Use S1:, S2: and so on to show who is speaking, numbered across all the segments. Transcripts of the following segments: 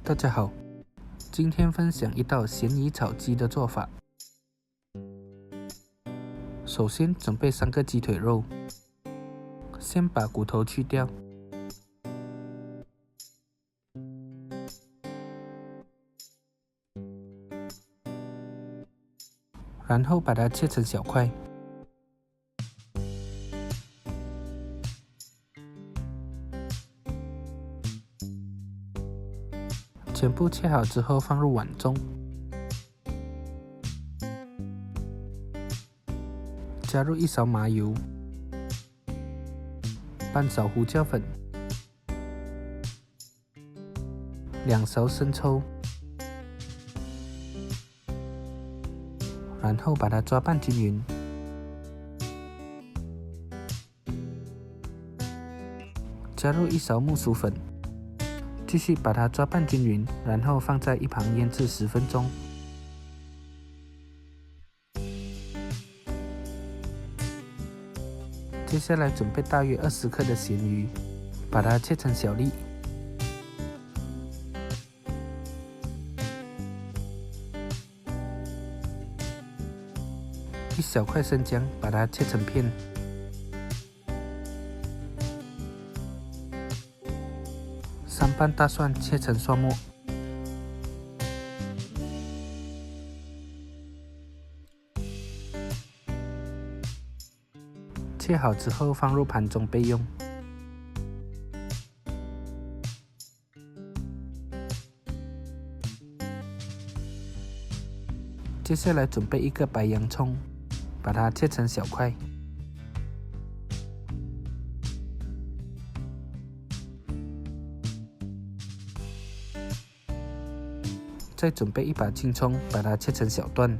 S1: 大家好，今天分享一道咸鱼炒鸡的做法。首先准备3个鸡腿肉，先把骨头去掉，然后把它切成小块。全部切好之后放入碗中，加入1勺麻油，半勺胡椒粉，2勺生抽，然后把它抓拌均匀。加入1勺木薯粉。继续把它抓拌均匀，然后放在一旁腌制10分钟。接下来准备大约20克的咸鱼，把它切成小粒。1小块生姜，把它切成片。3瓣大蒜切成蒜末，切好之后放入盘中备用。接下来准备1个白洋葱，把它切成小块。再准备1把青葱，把它切成小段。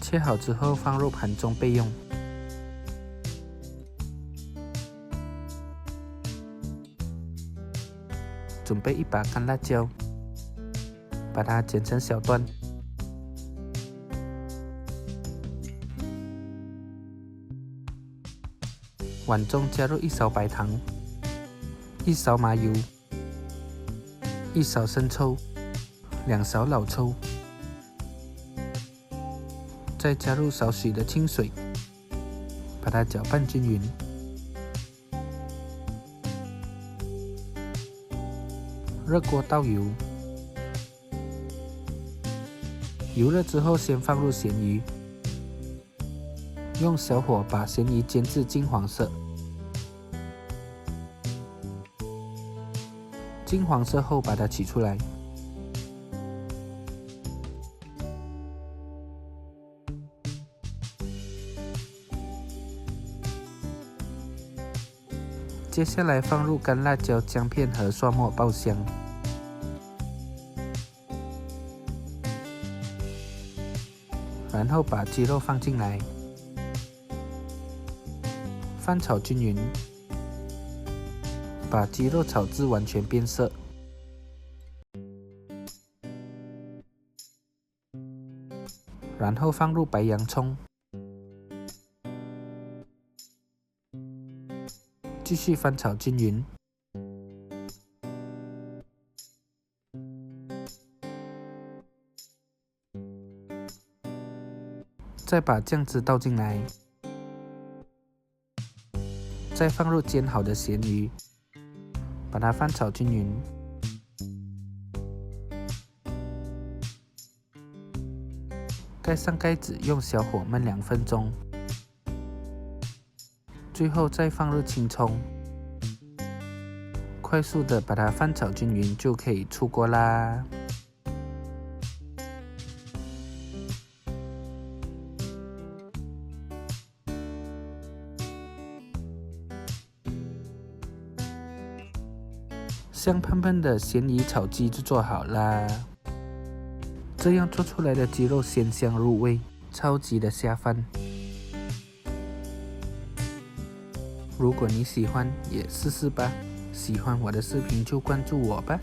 S1: 切好之后放入盘中备用。准备1把干辣椒，把它剪成小段。碗中加入1勺白糖。1勺麻油，1勺生抽，2勺老抽，再加入少许的清水，把它搅拌均匀。热锅倒油，油热之后先放入咸鱼，用小火把咸鱼煎至金黄色。金黄色后，把它取出来。接下来放入干辣椒、姜片和蒜末爆香。然后把鸡肉放进来，翻炒均匀。把鸡肉炒至完全变色，然后放入白洋葱，继续翻炒均匀。再把酱汁倒进来，再放入煎好的咸鱼。把它翻炒均匀，盖上盖子，用小火焖2分钟。最后再放入青葱，快速的把它翻炒均匀，就可以出锅啦。香喷喷的咸鱼炒鸡就做好啦！这样做出来的鸡肉鲜香入味，超级的下饭。如果你喜欢，也试试吧。喜欢我的视频就关注我吧。